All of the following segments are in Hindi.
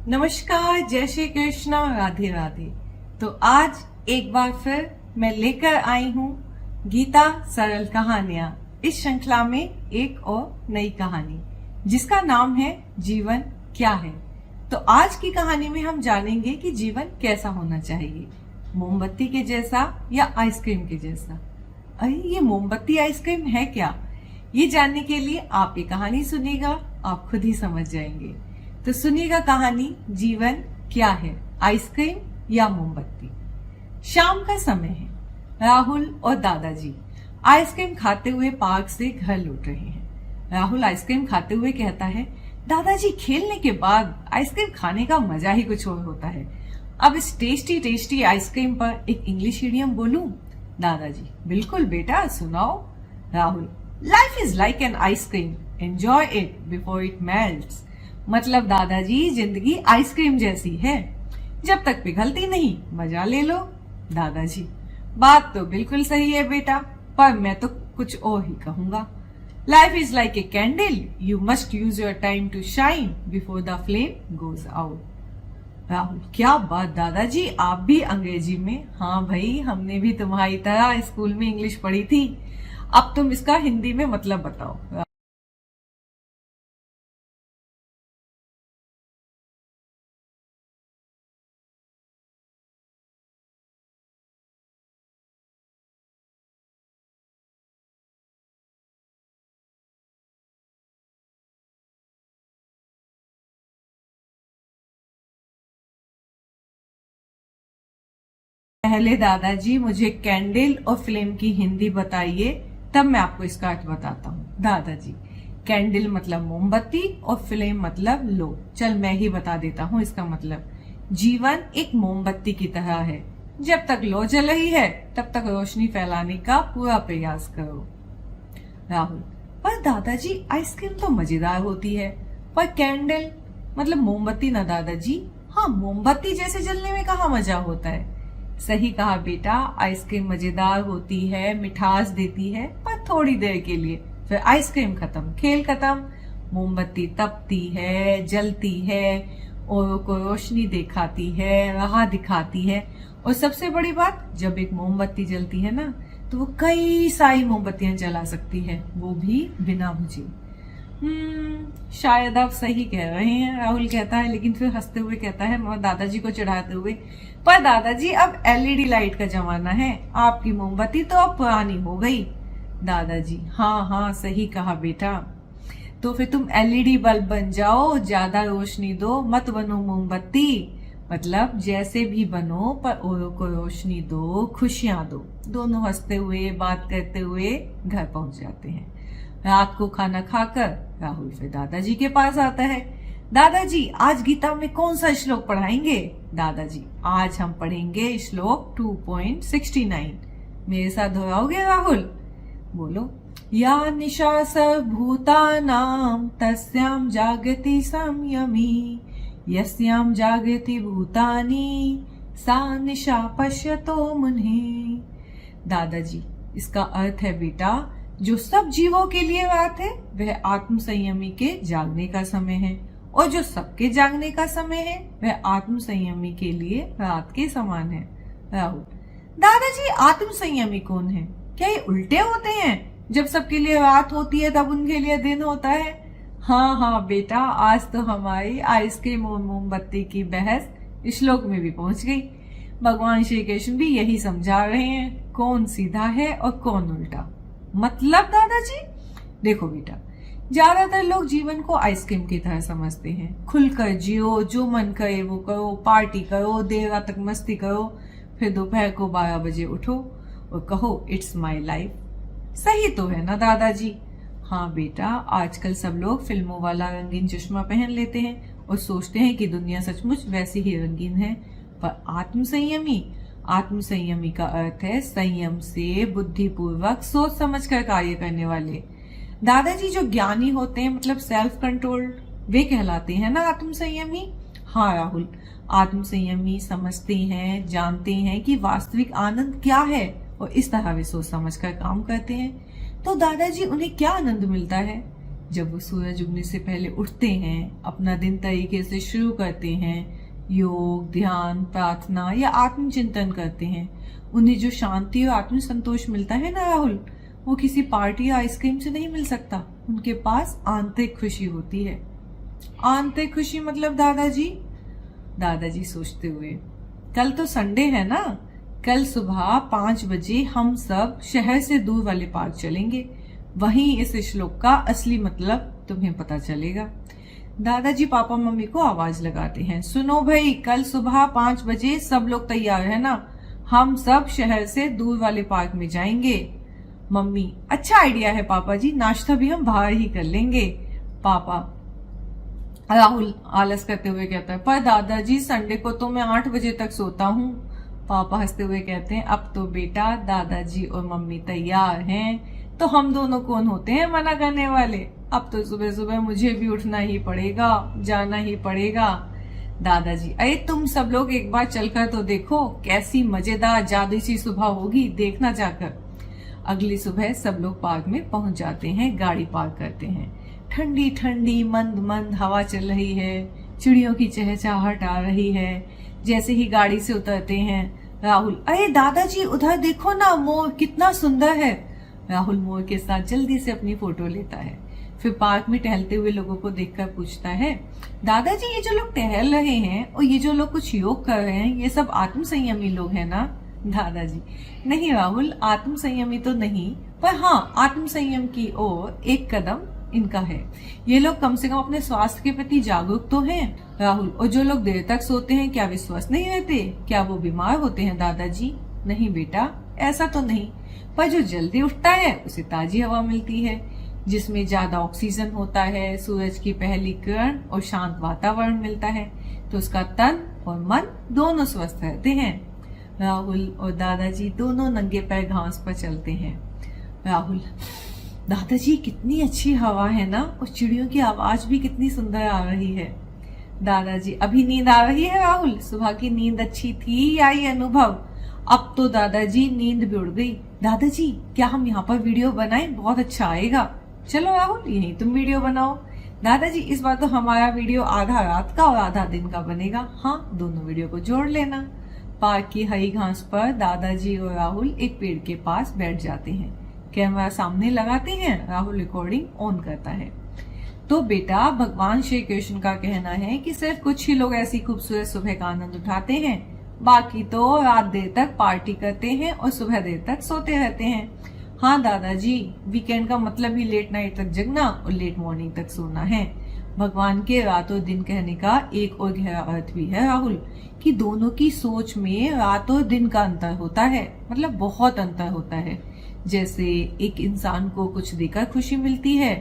नमस्कार, जय श्री कृष्ण, राधे राधे। तो आज एक बार फिर मैं लेकर आई हूँ गीता सरल कहानियां। इस श्रृंखला में एक और नई कहानी जिसका नाम है जीवन क्या है। तो आज की कहानी में हम जानेंगे कि जीवन कैसा होना चाहिए, मोमबत्ती के जैसा या आइसक्रीम के जैसा। अरे ये मोमबत्ती आइसक्रीम है क्या? ये जानने के लिए आप ये कहानी सुनिएगा, आप खुद ही समझ जाएंगे। तो सुनिएगा कहानी, जीवन क्या है, आइसक्रीम या मोमबत्ती। शाम का समय है। राहुल और दादाजी आइसक्रीम खाते हुए पार्क से घर लौट रहे हैं। राहुल आइसक्रीम खाते हुए कहता है, दादाजी खेलने के बाद आइसक्रीम खाने का मजा ही कुछ और होता है। अब इस टेस्टी टेस्टी आइसक्रीम पर एक इंग्लिश इडियम बोलूं? दादाजी, बिल्कुल बेटा, सुनाओ। Rahul, life is like an ice cream, enjoy it before it melts. मतलब दादाजी, जिंदगी आइसक्रीम जैसी है, जब तक पिघलती नहीं मजा ले लो। दादाजी, बात तो बिल्कुल सही है बेटा, पर मैं तो कुछ और ही कहूंगा। Life is like a candle, you must use your time to shine before the flame goes out. Rahul, क्या बात दादाजी, आप भी अंग्रेजी में? हाँ भाई, हमने भी तुम्हारी तरह स्कूल में इंग्लिश पढ़ी थी। अब तुम इसका हिंदी में मतलब बताओ। पहले दादाजी मुझे कैंडल और फ्लेम की हिंदी बताइए, तब मैं आपको इसका अर्थ बताता हूँ। दादाजी, कैंडल मतलब मोमबत्ती और फ्लेम मतलब लो। चल मैं ही बता देता हूँ इसका मतलब। जीवन एक मोमबत्ती की तरह है, जब तक लो जल रही है तब तक रोशनी फैलाने का पूरा प्रयास करो। राहुल, पर दादाजी आइसक्रीम तो मजेदार होती है, पर कैंडल मतलब मोमबत्ती ना दादाजी। हाँ, मोमबत्ती जैसे जलने में कहाँ मजा होता है। सही कहा बेटा, आइसक्रीम मजेदार होती है, मिठास देती है, पर थोड़ी देर के लिए, फिर आइसक्रीम खत्म, खेल खत्म। मोमबत्ती तपती है, जलती है, और को रोशनी दिखाती है, राह दिखाती है। और सबसे बड़ी बात, जब एक मोमबत्ती जलती है ना, तो वो कई सारी मोमबत्तियां जला सकती है, वो भी बिना बुझे। शायद आप सही कह रहे हैं, राहुल कहता है, लेकिन फिर हंसते हुए कहता है, दादाजी को चिढ़ाते हुए, पर दादाजी अब एलईडी लाइट का जमाना है, आपकी मोमबत्ती तो अब पुरानी हो गई। दादाजी, हाँ हाँ सही कहा बेटा, तो फिर तुम एलईडी बल्ब बन जाओ, ज्यादा रोशनी दो, मत बनो मोमबत्ती। मतलब जैसे भी बनो, पर औरों को रोशनी दो, खुशियां दो। दोनों हंसते हुए बात करते हुए घर पहुंच जाते हैं। रात को खाना खाकर राहुल फिर दादाजी के पास आता है। दादाजी, आज गीता में कौन सा श्लोक पढ़ाएंगे? दादाजी, आज हम पढ़ेंगे श्लोक 2.69। मेरे साथ दोहराओगे राहुल? बोलो। या निशा सर्वभूतानां तस्यां जागृति संयमी, यस्यां जागृति भूतानि सा निशा पश्यतो मुने। दादाजी, इसका अर्थ है बेटा, जो सब जीवों के लिए रात है वह आत्म संयमी के जागने का समय है, और जो सबके जागने का समय है वह आत्म संयमी के लिए रात के समान है। राहुल, दादाजी आत्म संयमी कौन है? क्या ये उल्टे होते हैं? जब सबके लिए रात होती है तब उनके लिए दिन होता है। हाँ हाँ बेटा, आज तो हमारी आइसक्रीम और मोमबत्ती की बहस श्लोक में भी पहुंच गई। भगवान श्री कृष्ण भी यही समझा रहे हैं, कौन सीधा है और कौन उल्टा। मतलब दादाजी, देखो बेटा, ज्यादातर लोग जीवन को आइसक्रीम की तरह समझते हैं। खुलकर जियो, जो मन करे वो करो, पार्टी करो, देर रात तक मस्ती करो, फिर दोपहर को 12 बजे उठो और कहो इट्स माय लाइफ। सही तो है ना दादाजी? हाँ बेटा, आजकल सब लोग फिल्मों वाला रंगीन चश्मा पहन लेते हैं और सोचते हैं कि दुनिया सचमुच वैसी ही रंगीन है। पर आत्म संयमी का अर्थ है संयम से बुद्धिपूर्वक सोच समझकर कार्य करने वाले। दादाजी, जो ज्ञानी होते हैं मतलब सेल्फ कंट्रोल्ड, वे कहलाते हैं ना आत्म संयमी। हाँ राहुल, आत्म संयमी समझते हैं, जानते हैं कि वास्तविक आनंद क्या है, और इस तरह वे सोच समझकर काम करते हैं। तो दादाजी, उन्हें क्या आनंद मिलता है? जब वो सूरज उगने से पहले उठते हैं, अपना दिन तरीके से शुरू करते हैं, योग, ध्यान, प्रार्थना या आत्मचिंतन करते हैं, उन्हें जो शांति और आत्म संतोष मिलता है ना राहुल, वो किसी पार्टी या आइसक्रीम से नहीं मिल सकता। उनके पास आंतरिक खुशी होती है। आंतरिक खुशी मतलब दादाजी सोचते हुए, कल तो संडे है ना, कल सुबह 5 बजे हम सब शहर से दूर वाले पार्क चलेंगे, वहीं इस श्लोक का असली मतलब तुम्हें पता चलेगा। दादाजी पापा मम्मी को आवाज लगाते हैं, सुनो भाई, कल सुबह 5 बजे सब लोग तैयार है ना, हम सब शहर से दूर वाले पार्क में जाएंगे। मम्मी, अच्छा आइडिया है पापा जी, नाश्ता भी हम बाहर ही कर लेंगे। पापा, राहुल आलस करते हुए कहता है, पर दादाजी संडे को तो मैं 8 बजे तक सोता हूँ। पापा हंसते हुए कहते हैं, अब तो बेटा दादाजी और मम्मी तैयार हैं तो हम दोनों कौन होते हैं मना करने वाले। अब तो सुबह सुबह मुझे भी उठना ही पड़ेगा, जाना ही पड़ेगा। दादाजी, अरे तुम सब लोग एक बार चलकर तो देखो, कैसी मजेदार जादुई सी सुबह होगी, देखना जाकर। अगली सुबह सब लोग पार्क में पहुंच जाते हैं, गाड़ी पार्क करते हैं। ठंडी ठंडी मंद मंद हवा चल रही है, चिड़ियों की चहचहाहट आ रही है। जैसे ही गाड़ी से उतरते हैं, राहुल, अरे दादाजी उधर देखो ना, मोर कितना सुंदर है। राहुल मोर के साथ जल्दी से अपनी फोटो लेता है, फिर पार्क में टहलते हुए लोगों को देखकर पूछता है, दादाजी ये जो लोग टहल रहे हैं और ये जो लोग कुछ योग कर रहे हैं, ये सब आत्म संयमी लोग हैं ना। दादाजी, नहीं राहुल, आत्म संयमी तो नहीं, पर हाँ आत्म संयम की ओर एक कदम इनका है। ये लोग कम से कम अपने स्वास्थ्य के प्रति जागरूक तो हैं। राहुल, और जो लोग देर तक सोते हैं, क्या वे स्वस्थ नहीं रहते? क्या वो बीमार होते हैं दादाजी? नहीं बेटा, ऐसा तो नहीं, पर जो जल्दी उठता है उसे ताजी हवा मिलती है, जिसमें ज्यादा ऑक्सीजन होता है, सूरज की पहली किरण और शांत वातावरण मिलता है, तो उसका तन और मन दोनों स्वस्थ रहते हैं। राहुल और दादाजी दोनों नंगे पैर घास पर चलते हैं। राहुल, दादाजी कितनी अच्छी हवा है ना, और चिड़ियों की आवाज भी कितनी सुंदर आ रही है। दादाजी, अभी नींद आ रही है राहुल? सुबह की नींद अच्छी थी या ये अनुभव? अब तो दादाजी नींद भी उड़ गई। दादाजी, क्या हम यहाँ पर वीडियो बनाएं? बहुत अच्छा आएगा। चलो राहुल, यही तुम वीडियो बनाओ। दादाजी, इस बार तो हमारा वीडियो आधा रात का और आधा दिन का बनेगा। हाँ, दोनों वीडियो को जोड़ लेना। पार्क की हरी घास पर दादाजी और राहुल एक पेड़ के पास बैठ जाते हैं, कैमरा सामने लगाते हैं, राहुल रिकॉर्डिंग ऑन करता है। तो बेटा, भगवान श्री कृष्ण का कहना है कि सिर्फ कुछ ही लोग ऐसी खूबसूरत सुबह का आनंद उठाते हैं, बाकी तो रात देर तक पार्टी करते हैं और सुबह देर तक सोते रहते हैं। हाँ दादाजी, वीकेंड का मतलब ही लेट नाइट तक जगना और लेट मॉर्निंग तक सोना है। भगवान के रात और दिन कहने का एक और गहरा अर्थ भी है राहुल, कि दोनों की सोच में रात और दिन का अंतर होता है, मतलब बहुत अंतर होता है। जैसे एक इंसान को कुछ देकर खुशी मिलती है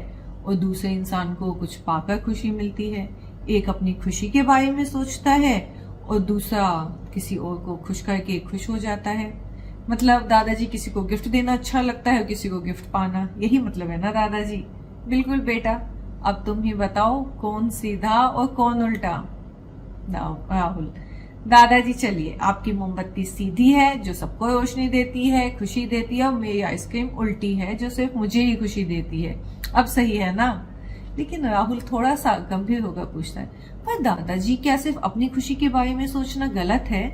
और दूसरे इंसान को कुछ पाकर खुशी मिलती है। एक अपनी खुशी के बारे में सोचता है और दूसरा किसी और को खुश करके खुश हो जाता है। मतलब दादाजी, किसी को गिफ्ट देना अच्छा लगता है और किसी को गिफ्ट पाना, यही मतलब है ना दादाजी? बिल्कुल बेटा, अब तुम ही बताओ कौन सीधा और कौन उल्टा? राहुल, दादाजी चलिए, आपकी मोमबत्ती सीधी है जो सबको रोशनी देती है, खुशी देती है, और मेरी आइसक्रीम उल्टी है जो सिर्फ मुझे ही खुशी देती है। अब सही है ना? लेकिन राहुल थोड़ा सा गंभीर होकर पूछता है, पर दादाजी, क्या सिर्फ अपनी खुशी के बारे में सोचना गलत है?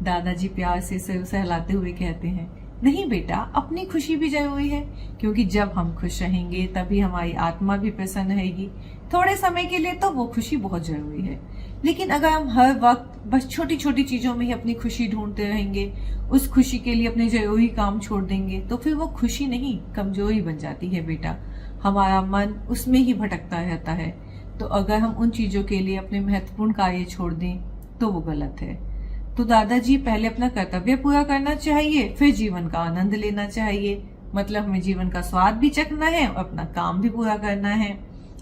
दादाजी प्यार से सिर सहलाते हुए कहते हैं, नहीं बेटा, अपनी खुशी भी जरूरी है, क्योंकि जब हम खुश रहेंगे तभी हमारी आत्मा भी प्रसन्न रहेगी। थोड़े समय के लिए तो वो खुशी बहुत जरूरी है, लेकिन अगर हम हर वक्त बस छोटी छोटी चीजों में ही अपनी खुशी ढूंढते रहेंगे, उस खुशी के लिए अपने जरूरी काम छोड़ देंगे, तो फिर वो खुशी नहीं, कमजोरी बन जाती है बेटा। हमारा मन उसमें ही भटकता रहता है। तो अगर हम उन चीजों के लिए अपने महत्वपूर्ण कार्य छोड़ दें तो वो गलत है। तो दादाजी, पहले अपना कर्तव्य पूरा करना चाहिए, फिर जीवन का आनंद लेना चाहिए। मतलब हमें जीवन का स्वाद भी चखना है और अपना काम भी पूरा करना है।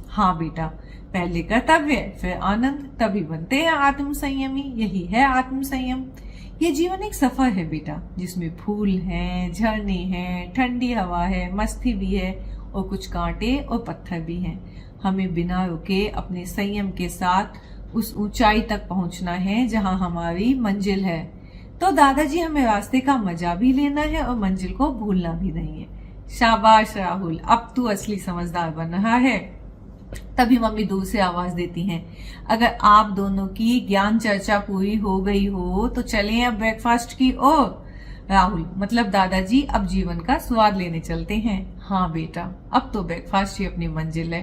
हाँ बेटा, पहले कर्तव्य फिर आनंद, तभी बनते हैं आत्म संयमी। यही है आत्म संयम। ये जीवन एक सफर है बेटा, जिसमें फूल हैं, झरने हैं, ठंडी हवा है, मस्ती भी है और कुछ कांटे और पत्थर भी हैं। हमें बिना रुके अपने संयम के साथ उस ऊंचाई तक पहुंचना है जहां हमारी मंजिल है। तो दादाजी, हमें रास्ते का मजा भी लेना है और मंजिल को भूलना भी नहीं है। शाबाश राहुल, अब तू असली समझदार बन रहा है। तभी मम्मी दूर से आवाज देती हैं, अगर आप दोनों की ज्ञान चर्चा पूरी हो गई हो तो चलें अब ब्रेकफास्ट की ओर। राहुल मतलब दादाजी अब जीवन का स्वाद लेने चलते हैं। हाँ बेटा, अब तो ब्रेकफास्ट ही अपनी मंजिल है।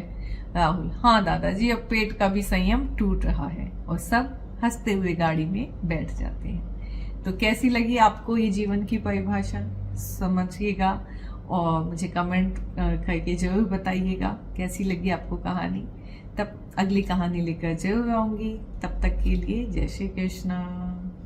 राहुल हाँ दादाजी, अब पेट का भी संयम टूट रहा है। और सब हंसते हुए गाड़ी में बैठ जाते हैं। तो कैसी लगी आपको ये जीवन की परिभाषा, समझिएगा और मुझे कमेंट करके जरूर बताइएगा कैसी लगी आपको कहानी। तब अगली कहानी लेकर जरूर आऊंगी। तब तक के लिए जय श्री कृष्णा।